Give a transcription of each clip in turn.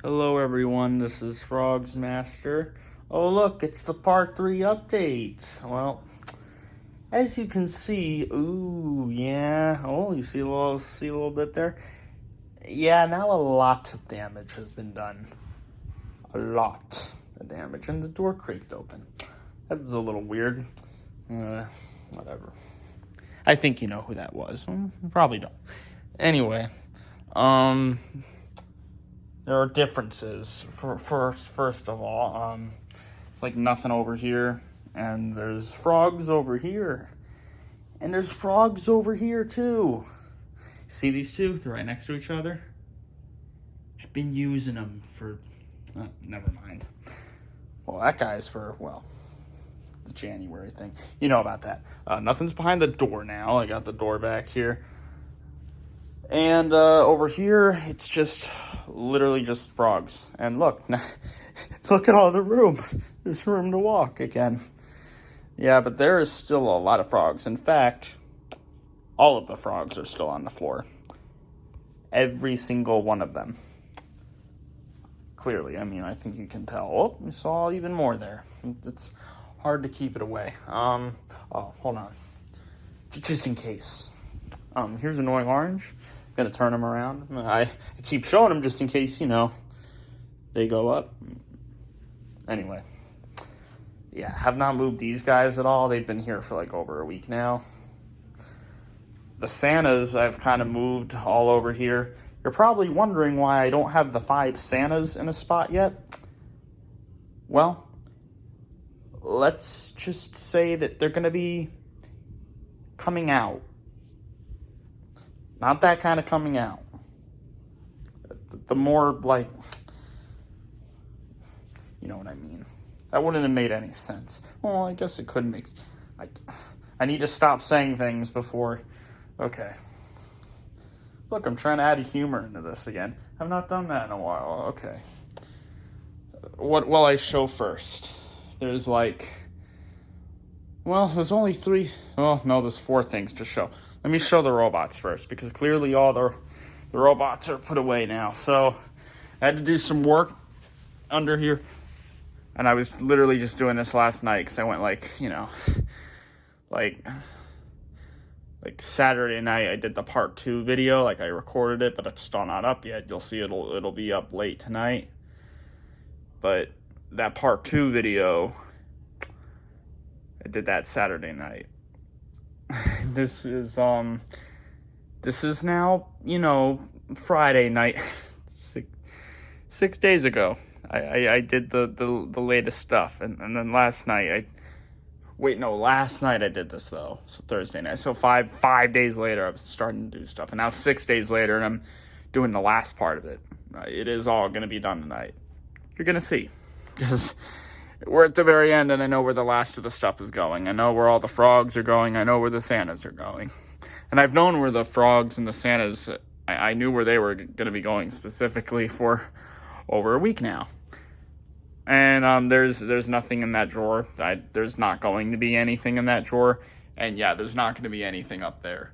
Hello everyone, this is Frogs Master. Oh look, it's the part 3 update. Well, as you can see, ooh, yeah. Oh, you see a little bit there? Yeah, now a lot of damage has been done. A lot of damage, and the door creaked open. That's a little weird. Whatever. I think you know who that was. Probably don't. Anyway, there are differences. First of all, it's like nothing over here, and there's frogs over here, and there's frogs over here too. See these two? They're right next to each other. I've been using them for. Never mind. Well, that guy's for the January thing. You know about that. Nothing's behind the door now. I got the door back here. And over here, it's just literally just frogs. And look, look at all the room. There's room to walk again. Yeah, but there is still a lot of frogs. In fact, all of the frogs are still on the floor. Every single one of them. Clearly, I mean, I think you can tell. Oh, we saw even more there. It's hard to keep it away. Oh, hold on. Just in case. Here's Annoying Orange. Gonna turn them around. I keep showing them just in case, they go up. Anyway. Yeah, have not moved these guys at all. They've been here for like over a week now. The Santas I've kind of moved all over here. You're probably wondering why I don't have the 5 Santas in a spot yet. Well, let's just say that they're gonna be coming out. Not that kind of coming out. The more, like, you know what I mean. That wouldn't have made any sense. Well, I guess it could make... I need to stop saying things before... Okay. Look, I'm trying to add humor into this again. I've not done that in a while. Okay. What will I show first? There's there's only 3... Oh, no, there's 4 things to show. Let me show the robots first, because clearly all the robots are put away now. So I had to do some work under here, and I was literally just doing this last night, because I went like Saturday night I did the part 2 video, I recorded it, but it's still not up yet. You'll see it'll be up late tonight. But that part 2 video, I did that Saturday night. This is now, Friday night. 6 days ago I did the latest stuff, and then last night last night I did this though, so Thursday night. So five days later I was starting to do stuff, and now 6 days later and I'm doing the last part of it. It is all going to be done tonight. You're going to see, because we're at the very end, and I know where the last of the stuff is going. I know where all the frogs are going. I know where the Santas are going. And I've known where the frogs and the Santas, I knew where they were going to be going specifically for over a week now. And there's nothing in that drawer. There's not going to be anything in that drawer. And yeah, there's not going to be anything up there.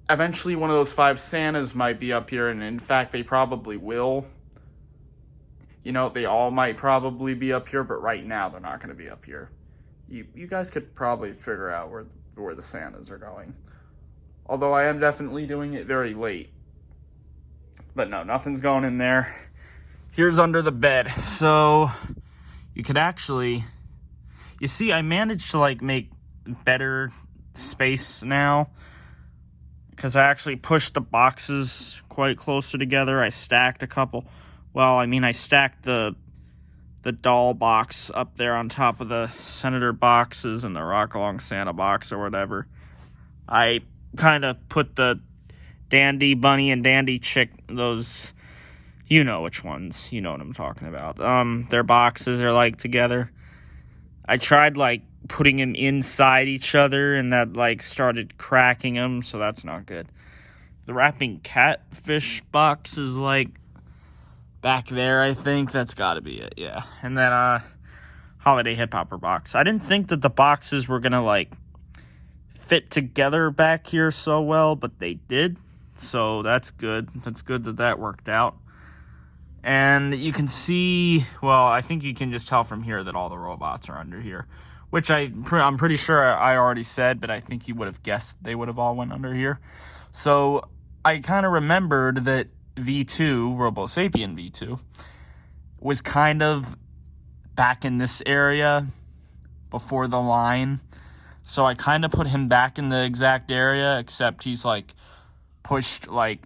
Eventually, one of those 5 Santas might be up here, and in fact, they probably will. They all might probably be up here, but right now they're not going to be up here. You guys could probably figure out where the Santas are going. Although I am definitely doing it very late. But no, nothing's going in there. Here's under the bed. So you could actually... You see, I managed to make better space now, because I actually pushed the boxes quite closer together. I stacked a couple... Well, I stacked the doll box up there on top of the Senator boxes and the Rock Along Santa box or whatever. I kind of put the Dandy Bunny and Dandy Chick, those, you know which ones, you know what I'm talking about. Their boxes are together. I tried putting them inside each other, and that started cracking them, so that's not good. The Wrapping Catfish box is back there, I think. That's gotta be it, yeah. And then, Holiday Hip Hopper box. I didn't think that the boxes were gonna, fit together back here so well, but they did. So that's good. That's good that worked out. And you can see, well, I think you can just tell from here that all the robots are under here, which I'm pretty sure I already said, but I think you would have guessed they would have all went under here. So I kind of remembered that V2, RoboSapien V2, was kind of back in this area before the line. So I kind of put him back in the exact area, except he's like pushed like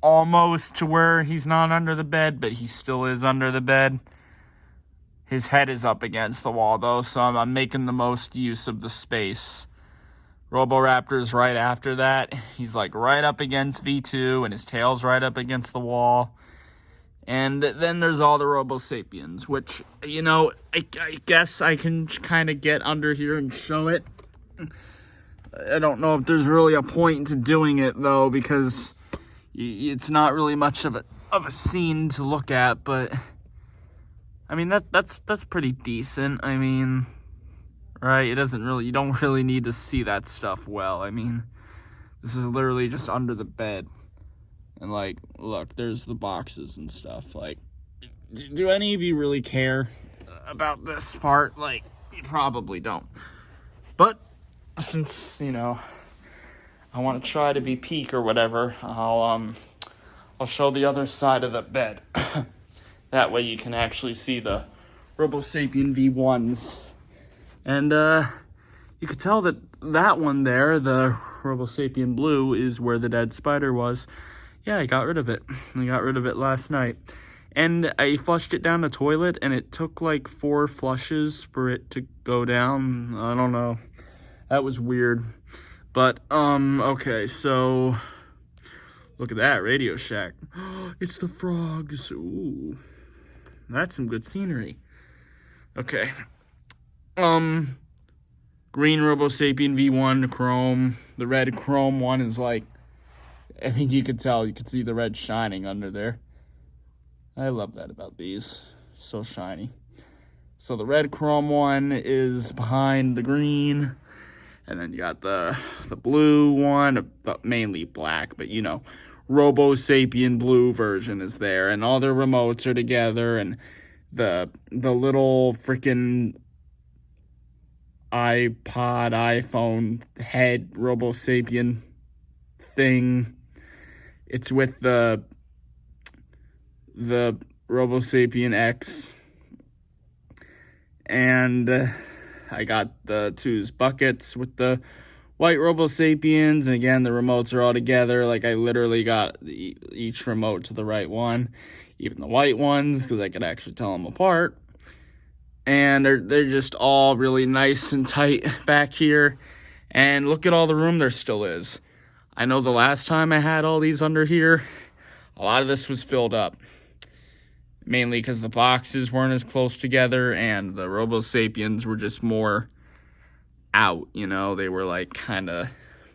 almost to where he's not under the bed, but he still is under the bed. His head is up against the wall though, so I'm making the most use of the space. Roboraptor's right after that. He's like right up against V2, and his tail's right up against the wall. And then there's all the RoboSapiens, which, you know, I guess I can kind of get under here and show it. I don't know if there's really a point to doing it, though, because it's not really much of a scene to look at, but, I mean, that's pretty decent. I mean, right, you don't really need to see that stuff well. I mean, this is literally just under the bed. And, like, look, there's the boxes and stuff. Like, do any of you really care about this part? Like, you probably don't. But, since, you know, I want to try to be peak or whatever, I'll show the other side of the bed. That way you can actually see the RoboSapien V1s. And, you could tell that one there, the RoboSapien Blue, is where the dead spider was. Yeah, I got rid of it. I got rid of it last night. And I flushed it down the toilet, and it took like 4 flushes for it to go down. I don't know. That was weird. But, okay, so look at that, Radio Shack. It's the frogs. Ooh. That's some good scenery. Okay. Green RoboSapien V1 Chrome. The red Chrome one is like, I mean, you could see the red shining under there. I love that about these. So shiny. So the red Chrome one is behind the green. And then you got the blue one, mainly black, but you know, RoboSapien Blue version is there. And all their remotes are together. And the little freaking iPod, iPhone head RoboSapien thing. It's with the RoboSapien X. And I got the 2's buckets with the white RoboSapiens. And again, the remotes are all together. Like, I literally got each remote to the right one. Even the white ones, because I could actually tell them apart. And they're just all really nice and tight back here. And look at all the room there still is. I know the last time I had all these under here, a lot of this was filled up. Mainly because the boxes weren't as close together and the RoboSapiens were just more out, you know? They were like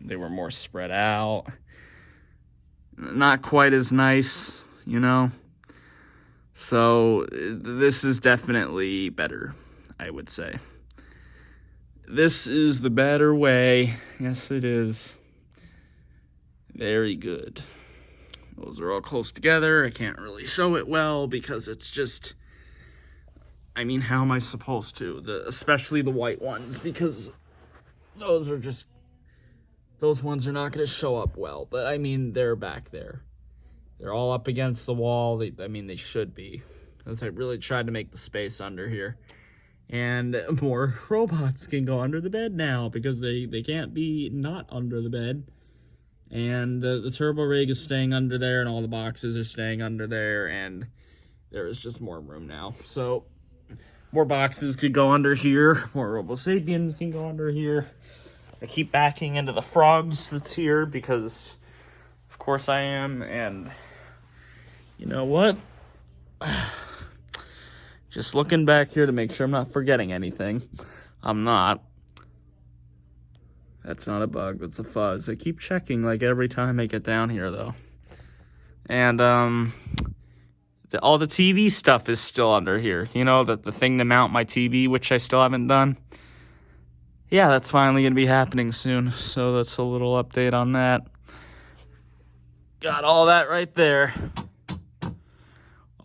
they were more spread out. Not quite as nice, you know? So this is definitely better, I would say. This is the better way. Yes, it is. Very good. Those are all close together. I can't really show it well because it's just, I mean, how am I supposed to? Especially the white ones, because those ones are not going to show up well. But, I mean, they're back there. They're all up against the wall. They should be. Because I really tried to make the space under here. And more robots can go under the bed now because they can't be not under the bed. And the turbo rig is staying under there, and all the boxes are staying under there, and there is just more room now. So, more boxes could go under here, more RoboSapiens can go under here. I keep backing into the frogs that's here, because, of course I am, and you know what? Just looking back here to make sure I'm not forgetting anything. I'm not. That's not a bug, that's a fuzz. I keep checking like every time I get down here though. And all the TV stuff is still under here. You know, the thing to mount my TV, which I still haven't done. Yeah, that's finally going to be happening soon. So that's a little update on that. Got all that right there.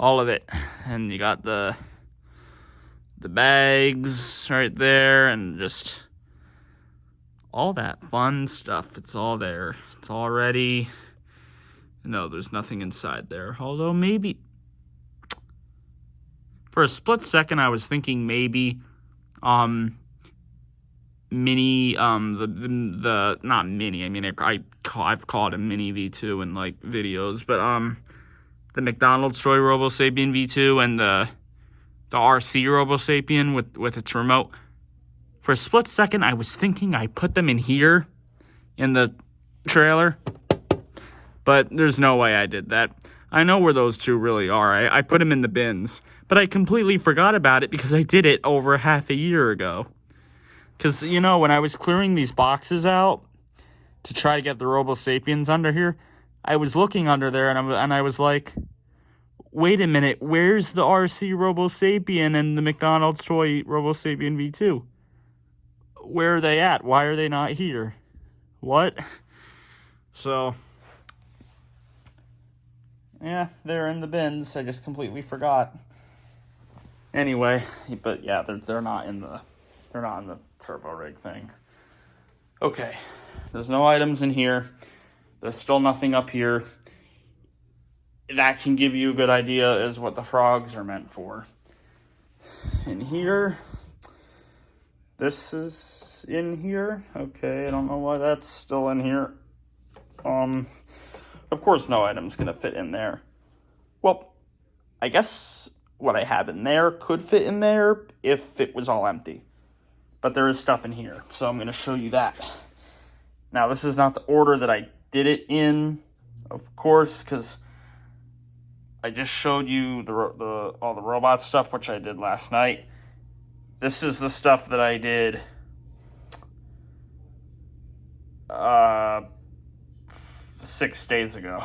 all of it. And you got the bags right there, and just all that fun stuff. It's all there. It's all ready. No, there's nothing inside there. Although maybe, for a split second, I was thinking maybe, mini, the not mini. I mean, I've called him Mini V2 in like videos, but the McDonald's toy Robo Sapien V2 and the RC Robo Sapien with its remote. For a split second, I was thinking I put them in here in the trailer, but there's no way I did that. I know where those two really are. I put them in the bins, but I completely forgot about it because I did it over half a year ago. Because, you know, when I was clearing these boxes out to try to get the Robo Sapiens under here, I was looking under there and I was like, wait a minute, where's the RC Robo Sapien and the McDonald's toy Robo Sapien V2? Where are they at? Why are they not here? What? So, yeah, they're in the bins. I just completely forgot. Anyway, but yeah, they're not in the turbo rig thing. Okay, there's no items in here. There's still nothing up here. That can give you a good idea as what the frogs are meant for. In here, this is in here. Okay, I don't know why that's still in here. Of course no item's gonna fit in there. Well, I guess what I have in there could fit in there if it was all empty. But there is stuff in here, so I'm gonna show you that. Now, this is not the order that I did it in, of course, because I just showed you all the robot stuff, which I did last night. This is the stuff that I did 6 days ago.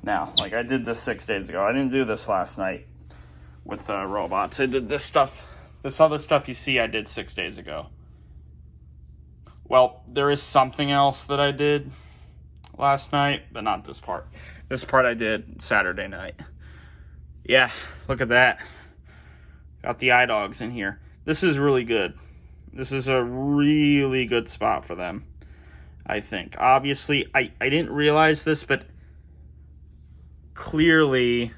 Now, like, I did this 6 days ago. I didn't do this last night with the robots. I did this stuff, this other stuff you see I did 6 days ago. Well, there is something else that I did last night, but not this part. This part I did Saturday night. Yeah, look at that. Got the iDogs in here. This is really good. This is a really good spot for them, I think. Obviously, I didn't realize this, but clearly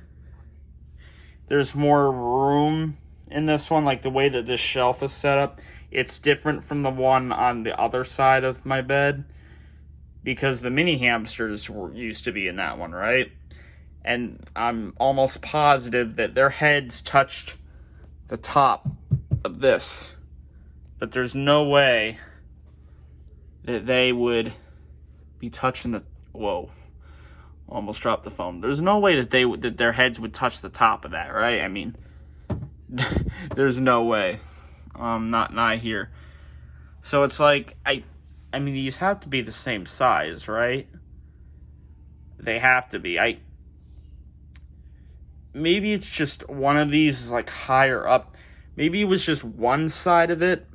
there's more room in this one. Like the way that this shelf is set up, it's different from the one on the other side of my bed, because the mini hamsters used to be in that one, right? And I'm almost positive that their heads touched the top of this. But there's no way that they would be touching the... Whoa. Almost dropped the phone. There's no way that that their heads would touch the top of that, right? I mean, there's no way. Not here. So it's like, I mean, these have to be the same size, right? They have to be. Maybe it's just one of these is like higher up. Maybe it was just one side of it.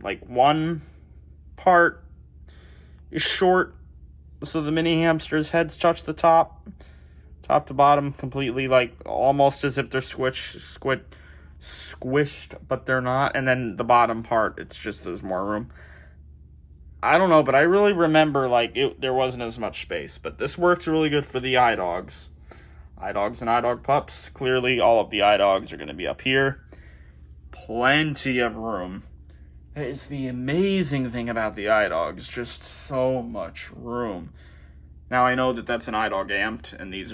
Like one part is short, so the mini hamster's heads touch the top to bottom completely, like almost as if they're squished, but they're not. And then the bottom part, it's just there's more room. I don't know, but I really remember like there wasn't as much space. But this works really good for the iDogs. iDogs and iDog pups. Clearly, all of the iDogs are going to be up here. Plenty of room. That is the amazing thing about the iDogs. Just so much room. Now, I know that that's an iDog amped, and these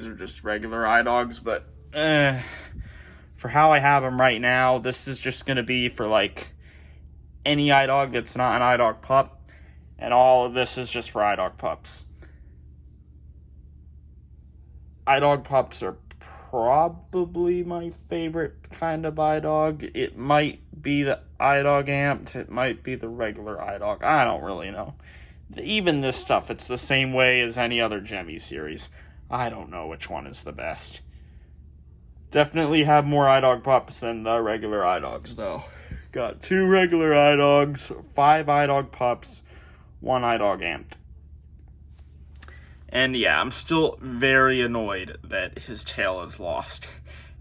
are just regular iDogs, but for how I have them right now, this is just going to be for like any iDog that's not an iDog pup, and all of this is just for iDog pups. iDog pups are probably my favorite kind of iDog. It might be the iDog amped, it might be the regular iDog. I don't really know. Even this stuff, it's the same way as any other Gemmy series. I don't know which one is the best. Definitely have more iDog pups than the regular iDogs, though. Got 2 regular iDogs, 5 iDog pups, 1 iDog amped. And yeah, I'm still very annoyed that his tail is lost.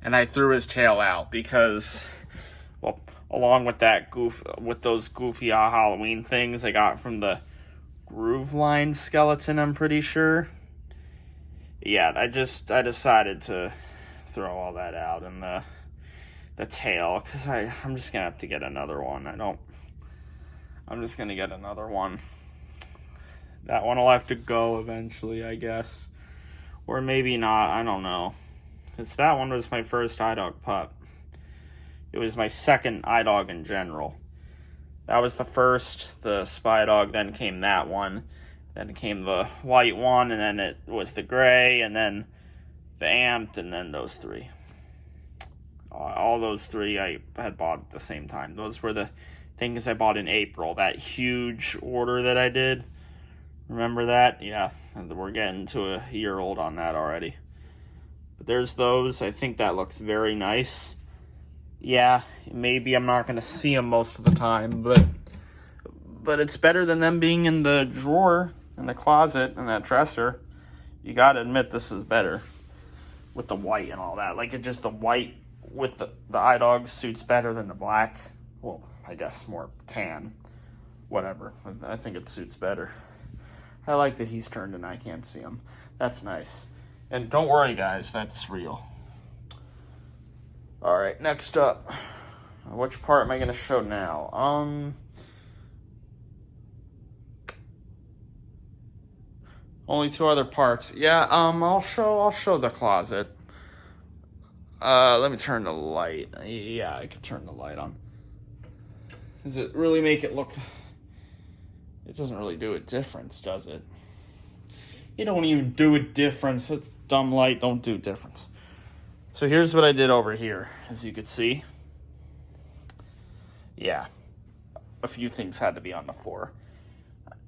And I threw his tail out because, well, along with those goofy Halloween things I got from the Groove Line skeleton, I'm pretty sure. Yeah, I decided to throw all that out, and the tail, because I'm just gonna have to get another one. I'm just gonna get another one. That one will have to go eventually, I guess. Or maybe not, I don't know. Because that one was my first iDog pup. It was my second iDog in general. That was the first, the Spy Dog, then came that one. Then came the white one, and then it was the gray, and then the Amped, and then those three. All those three I had bought at the same time. Those were the things I bought in April. That huge order that I did. Remember that? Yeah, we're getting to a year old on that already. But there's those. I think that looks very nice. Yeah, maybe I'm not going to see them most of the time, but it's better than them being in the drawer, in the closet, in that dresser. You got to admit this is better with the white and all that. Like, it just, the white with the iDog suits better than the black. Well, I guess more tan. Whatever. I think it suits better. I like that he's turned and I can't see him. That's nice. And don't worry, guys, that's real. Alright, next up. Which part am I going to show now? Only two other parts. Yeah, I'll show the closet. Let me turn the light. Yeah, I can turn the light on. Does it really make it look... It doesn't really do a difference, does it? You don't even do a difference. It's dumb light, don't do difference. So here's what I did over here, as you could see. Yeah, a few things had to be on the floor.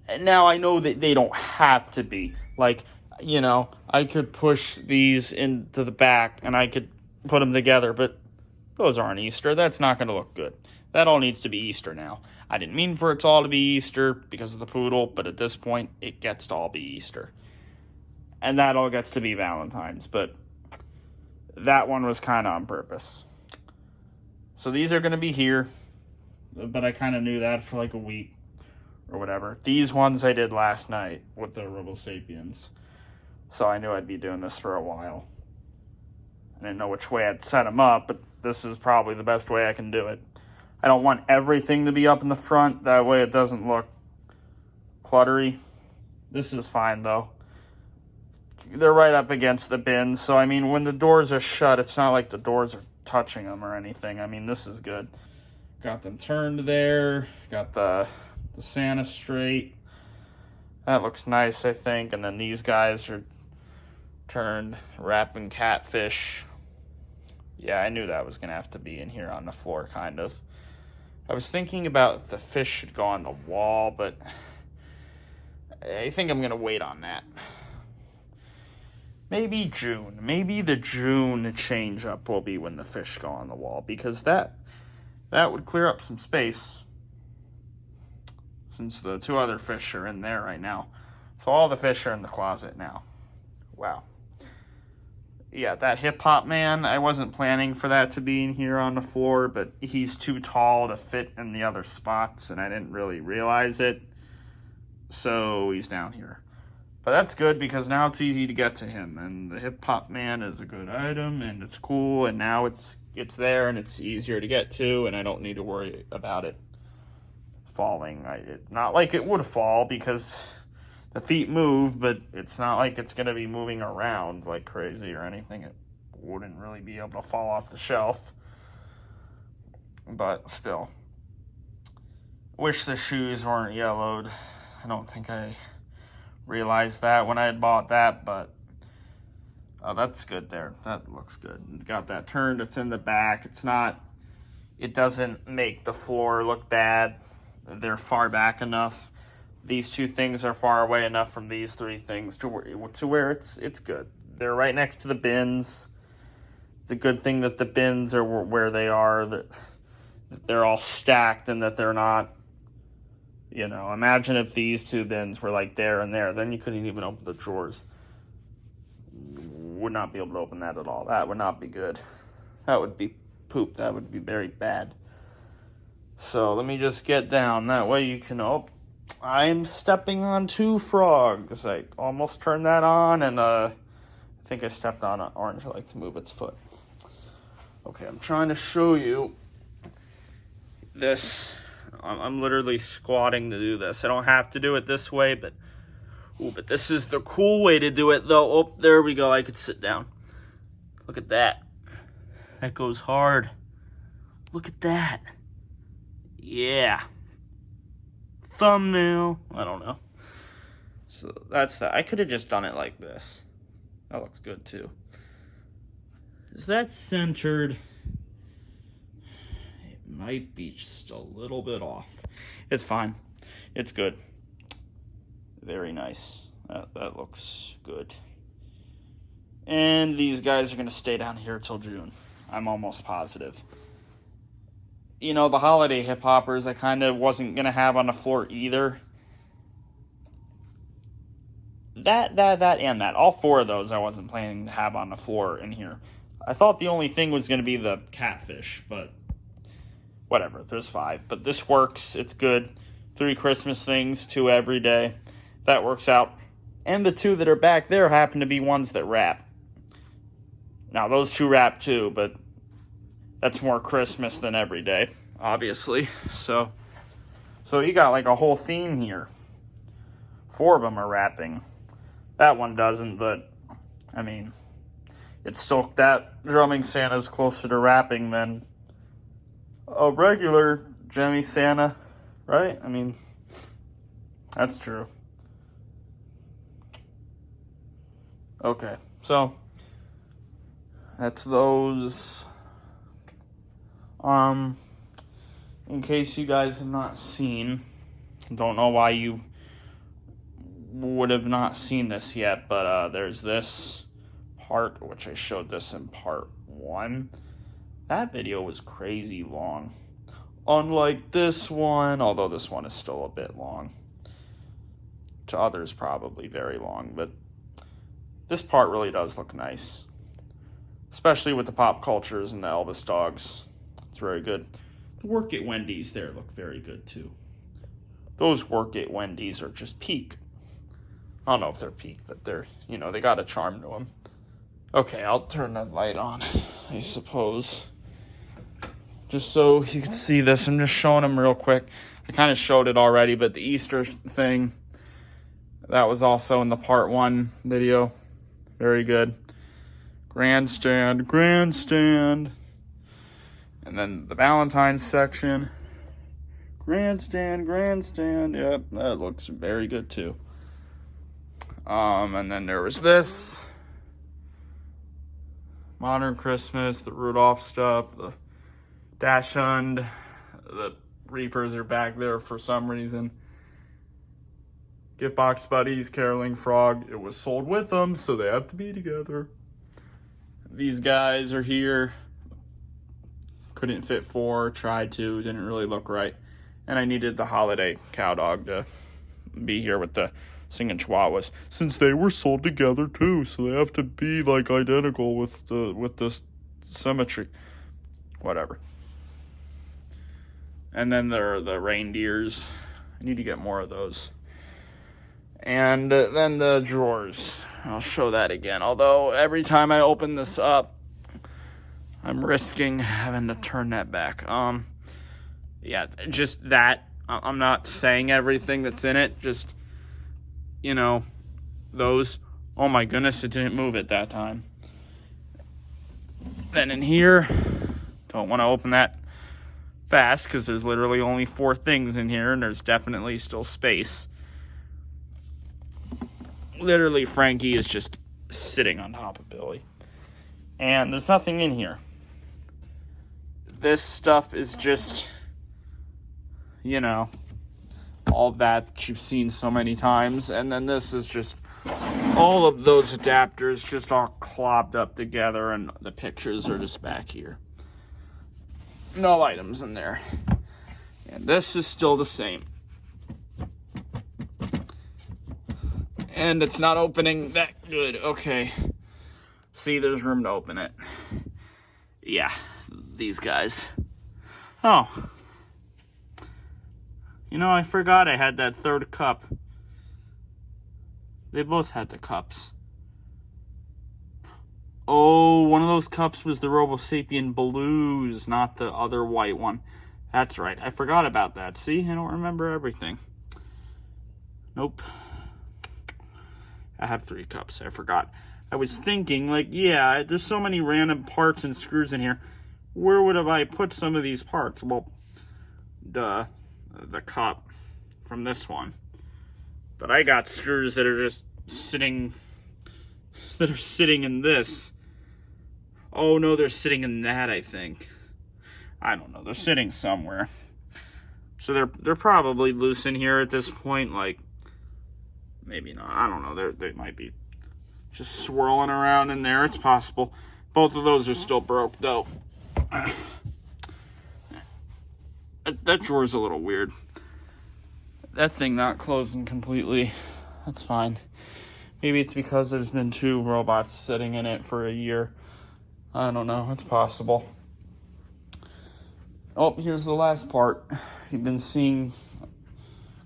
And now I know that they don't have to be. Like, you know, I could push these into the back and I could put them together, but those aren't Easter. That's not going to look good. That all needs to be Easter now. I didn't mean for it all to be Easter because of the poodle, but at this point, it gets to all be Easter. And that all gets to be Valentine's, but that one was kind of on purpose. So these are going to be here, but I kind of knew that for like a week or whatever. These ones I did last night with the Robo Sapiens, so I knew I'd be doing this for a while. I didn't know which way I'd set them up, but this is probably the best way I can do it. I don't want everything to be up in the front, that way it doesn't look cluttery. This is fine though. They're right up against the bins, so I mean, when the doors are shut, it's not like the doors are touching them or anything. I mean, this is good. Got them turned there. Got the Santa straight. That looks nice, I think. And then these guys are turned, wrapping catfish. Yeah, I knew that was going to have to be in here on the floor, kind of. I was thinking about the fish should go on the wall, but I think I'm going to wait on that. Maybe June. Maybe the June change-up will be when the fish go on the wall, because that would clear up some space, since the two other fish are in there right now. So all the fish are in the closet now. Wow. Yeah, that hip-hop man, I wasn't planning for that to be in here on the floor, but he's too tall to fit in the other spots, and I didn't really realize it. So he's down here. But that's good, because now it's easy to get to him, and the hip-hop man is a good item, and it's cool, and now it's there, and it's easier to get to, and I don't need to worry about it falling. Not like it would fall, because the feet move, but it's not like it's going to be moving around like crazy or anything. It wouldn't really be able to fall off the shelf, but still. Wish the shoes weren't yellowed. I don't think I realized that when I had bought that, but that's good there. That looks good. It's got that turned. It's in the back. It doesn't make the floor look bad. They're far back enough. These two things are far away enough from these three things to where it's good. They're right next to the bins. It's a good thing that the bins are where they are, that they're all stacked and that they're not, you know, imagine if these two bins were like there and there, then you couldn't even open the drawers. would not be able to open that at all. That would not be good. That would be poop. That would be very bad. So let me just get down. That way you can... Oh, I'm stepping on 2 frogs. I almost turned that on, and I think I stepped on an orange. I like to move its foot. Okay, I'm trying to show you this. I'm literally squatting to do this. I don't have to do it this way, but this is the cool way to do it, though. Oh, there we go. I could sit down. Look at that. That goes hard. Look at that. Yeah. Thumbnail. I don't know. So that's that. I could have just done it like this. That looks good, too. Is that centered? It might be just a little bit off. It's fine. It's good. Very nice. That looks good. And these guys are going to stay down here till June. I'm almost positive. You know, the holiday hip hoppers I kind of wasn't going to have on the floor either. That, and that. All 4 of those I wasn't planning to have on the floor in here. I thought the only thing was going to be the catfish, but whatever. There's 5. But this works. It's good. 3 Christmas things, 2 every day. That works out. And the 2 that are back there happen to be ones that wrap. Now, those 2 wrap too, but that's more Christmas than every day, obviously. So you got like a whole theme here. 4 of them are wrapping. That one doesn't, but, I mean, it's still, that drumming Santa's closer to wrapping than a regular Jimmy Santa, right? I mean, that's true. Okay, so that's those. In case you guys have not seen, don't know why you would have not seen this yet, but there's this part, which I showed this in part 1. That video was crazy long. Unlike this one, although this one is still a bit long. To others, probably very long, but this part really does look nice. Especially with the pop cultures and the Elvis dogs. It's very good. The work at Wendy's there look very good too. Those work at Wendy's are just peak. I don't know if they're peak, but they're, you know, they got a charm to them. Okay, I'll turn that light on, I suppose. Just so you can see this, I'm just showing them real quick. I kind of showed it already, but the Easter thing, that was also in the part 1 video. Very good. Grandstand. And then the Valentine's section. Grandstand. Yep, that looks very good too. And then there was this. Modern Christmas, the Rudolph stuff, the Dachshund. The Reapers are back there for some reason. Gift Box Buddies, Caroling Frog. It was sold with them, so they have to be together. These guys are here. Couldn't fit 4, tried to, didn't really look right. And I needed the holiday cow dog to be here with the singing chihuahuas, since they were sold together too, so they have to be like identical with this symmetry. Whatever. And then there are the reindeers. I need to get more of those. And then the drawers. I'll show that again. Although every time I open this up, I'm risking having to turn that back. Yeah, just that. I'm not saying everything that's in it. Just, you know, those. Oh my goodness, it didn't move at that time. Then in here, don't want to open that fast because there's literally only 4 things in here, and there's definitely still space. Literally, Frankie is just sitting on top of Billy. And there's nothing in here. This stuff is just, you know, all that you've seen so many times. And then this is just all of those adapters just all clobbed up together, and the pictures are just back here. No items in there. And this is still the same. And it's not opening that good. Okay. See, there's room to open it. Yeah, these guys. Oh. You know, I forgot I had that third cup. They both had the cups. Oh, one of those cups was the Robo Sapien Blues, not the other white one. That's right. I forgot about that. See, I don't remember everything. Nope. I have 3 cups. I forgot. I was thinking, like, yeah, there's so many random parts and screws in here. Where would I put some of these parts? Well, the cup from this one. But I got screws that are just sitting in this. Oh no, they're sitting in that, I think. I don't know, they're sitting somewhere. So they're probably loose in here at this point, like maybe not. I don't know. They might be just swirling around in there. It's possible. Both of those are still broke though. That drawer's a little weird. That thing not closing completely. That's fine. Maybe it's because there's been 2 robots sitting in it for a year. I don't know. It's possible. Oh, here's the last part. You've been seeing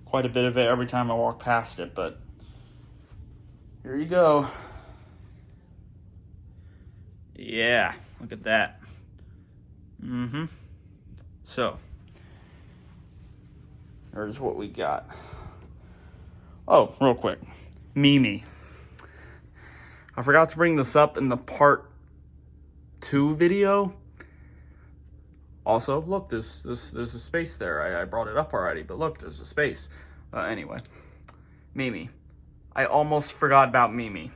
quite a bit of it every time I walk past it, but here you go. Yeah, look at that. So, here's what we got. Oh, real quick. Mimi. I forgot to bring this up in the part 2 video. Also, look, there's a space there. I brought it up already, but look, there's a space. Anyway, Mimi. I almost forgot about Mimi.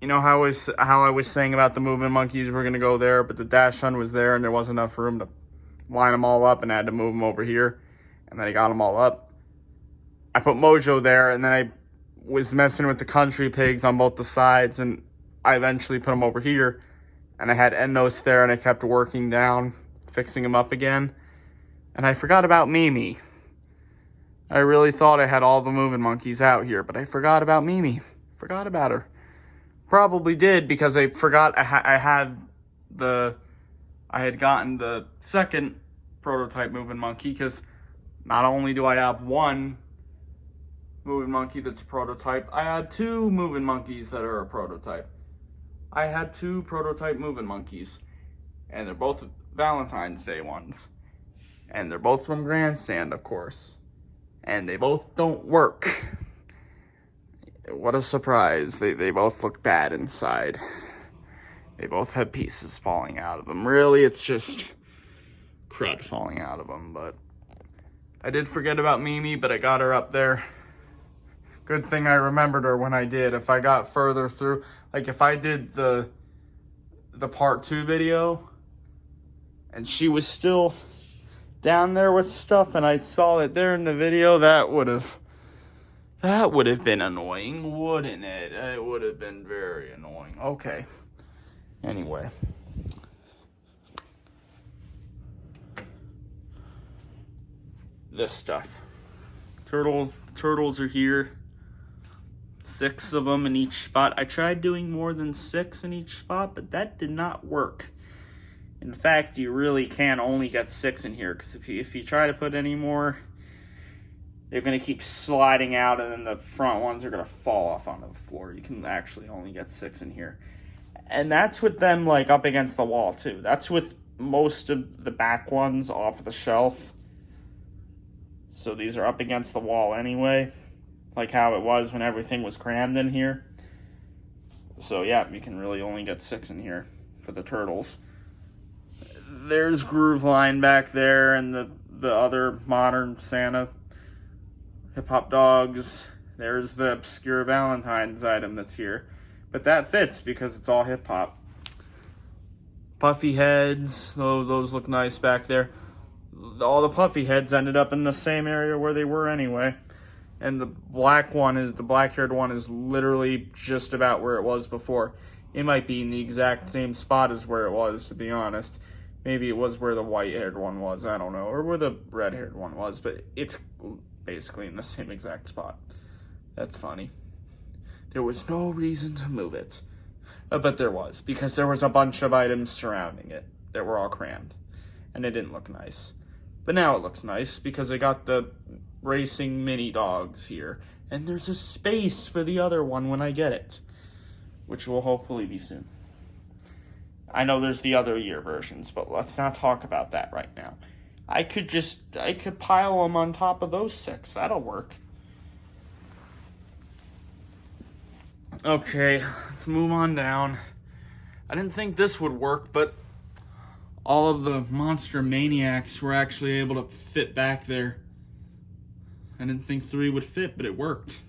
You know how I was saying about the moving monkeys were gonna go there, but the Dachshund was there and there wasn't enough room to line them all up, and I had to move them over here, and then I got them all up. I put Mojo there, and then I was messing with the country pigs on both the sides, and I eventually put them over here, and I had Ennos there, and I kept working down, fixing them up again, and I forgot about Mimi. I really thought I had all the moving monkeys out here, but I forgot about Mimi. Forgot about her. Probably did because I forgot I had gotten the second prototype moving monkey, because not only do I have one moving monkey that's a prototype, I had 2 moving monkeys that are a prototype. I had 2 prototype moving monkeys, and they're both Valentine's Day ones, and they're both from Grandstand, of course, and they both don't work. What a surprise. They both look bad inside. They both have pieces falling out of them. Really, it's just crud falling out of them, but I did forget about Mimi, but I got her up there. Good thing I remembered her when I did. If I got further through, like if I did the part 2 video and she was still down there with stuff and I saw it there in the video, that would have been annoying, wouldn't it? It would have been very annoying. Okay. Anyway. This stuff. Turtles are here. 6 of them in each spot. I tried doing more than 6 in each spot, but that did not work. In fact, you really can only get 6 in here, because if you try to put any more, they're going to keep sliding out, and then the front ones are going to fall off onto the floor. You can actually only get 6 in here. And that's with them, like, up against the wall, too. That's with most of the back ones off the shelf. So these are up against the wall anyway, like how it was when everything was crammed in here. So, yeah, you can really only get 6 in here for the turtles. There's Groove Line back there, and the other modern Santa. Hip Hop Dogs. There's the obscure Valentine's item that's here. But that fits because it's all hip hop. Puffy heads. Oh, those look nice back there. All the puffy heads ended up in the same area where they were anyway. And the black-haired one is literally just about where it was before. It might be in the exact same spot as where it was, to be honest. Maybe it was where the white-haired one was, I don't know. Or where the red-haired one was, but it's basically in the same exact spot. That's funny. There was no reason to move it. But there was, because there was a bunch of items surrounding it that were all crammed, and it didn't look nice. But now it looks nice because I got the racing mini dogs here, and there's a space for the other one when I get it, which will hopefully be soon. I know there's the other year versions, but let's not talk about that right now. I could pile them on top of those 6. That'll work. Okay, let's move on down. I didn't think this would work, but all of the Monster Maniacs were actually able to fit back there. I didn't think 3 would fit, but it worked.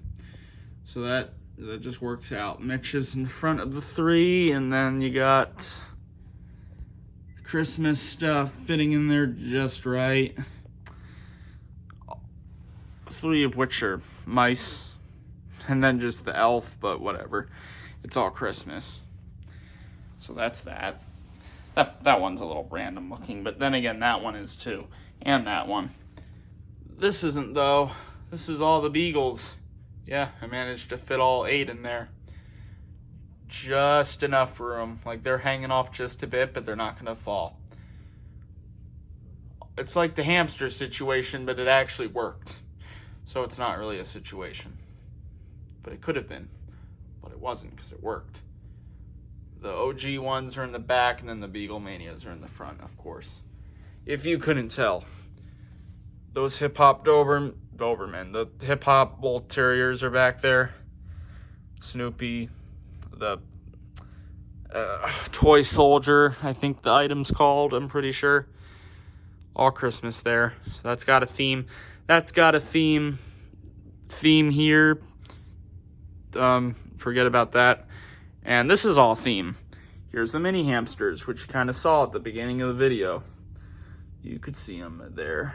So that just works out. Mitch is in front of the 3, and then you got Christmas stuff fitting in there just right. 3 of which are mice. And then just the elf, but whatever. It's all Christmas. So that's that. That one's a little random looking, but then again, that one is too. And that one. This isn't, though. This is all the Beagles. Yeah, I managed to fit all 8 in there. Just enough room. Like, they're hanging off just a bit, but they're not going to fall. It's like the hamster situation, but it actually worked. So it's not really a situation. But it could have been. But it wasn't, because it worked. The OG ones are in the back, and then the Beagle Manias are in the front, of course. If you couldn't tell. Those hip-hop Doberman, the hip-hop Bull Terriers are back there. Snoopy, the Toy Soldier, I think the item's called, I'm pretty sure. All Christmas there. So that's got a theme. That's got a theme here. Forget about that. And this is all theme. Here's the mini hamsters, which you kind of saw at the beginning of the video. You could see them there.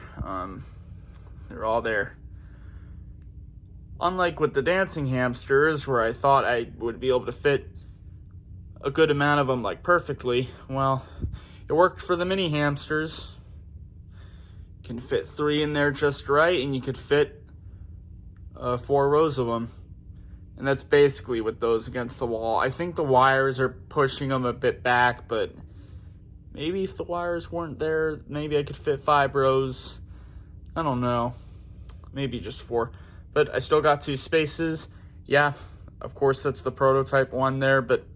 They're all there. Unlike with the dancing hamsters, where I thought I would be able to fit a good amount of them like perfectly, well, it worked for the mini hamsters. You can fit 3 in there just right, and you could fit 4 rows of them. And that's basically with those against the wall. I think the wires are pushing them a bit back, but maybe if the wires weren't there, maybe I could fit 5 rows. I don't know. Maybe just 4. But I still got 2 spaces. Yeah, of course that's the prototype one there, but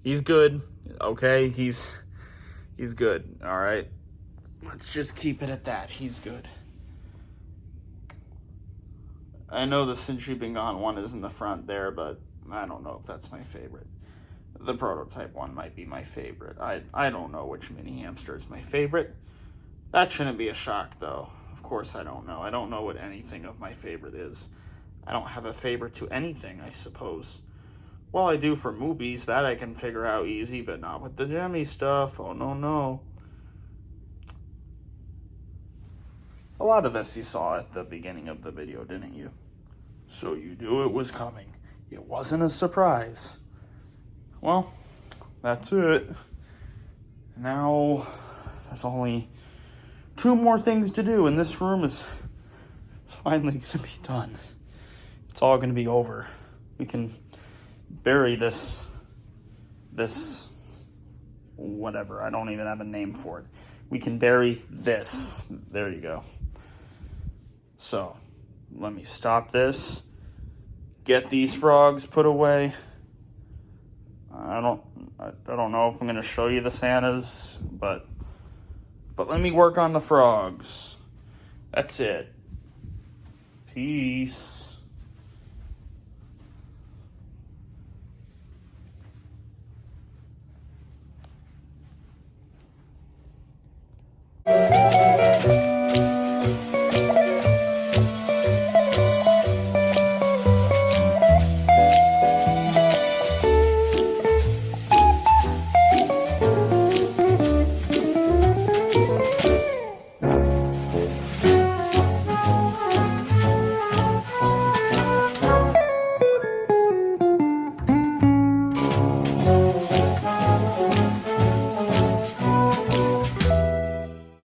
he's good. Okay, he's good. All right. Let's just keep it at that. He's good. I know the Since You've Been Gone one is in the front there, but I don't know if that's my favorite. The prototype one might be my favorite. I don't know which mini hamster is my favorite. That shouldn't be a shock, though. Of course I don't know. I don't know what anything of my favorite is. I don't have a favorite to anything, I suppose. Well, I do for movies. That I can figure out easy, but not with the Gemmy stuff. Oh, no. A lot of this you saw at the beginning of the video, didn't you? So you knew it was coming. It wasn't a surprise. Well, that's it. Now, there's only 2 more things to do, and this room is finally going to be done. It's all going to be over. We can bury this, whatever. I don't even have a name for it. We can bury this. There you go. So, let me stop this. Get these frogs put away. I don't know if I'm going to show you the Santas, but let me work on the frogs. That's it. Peace.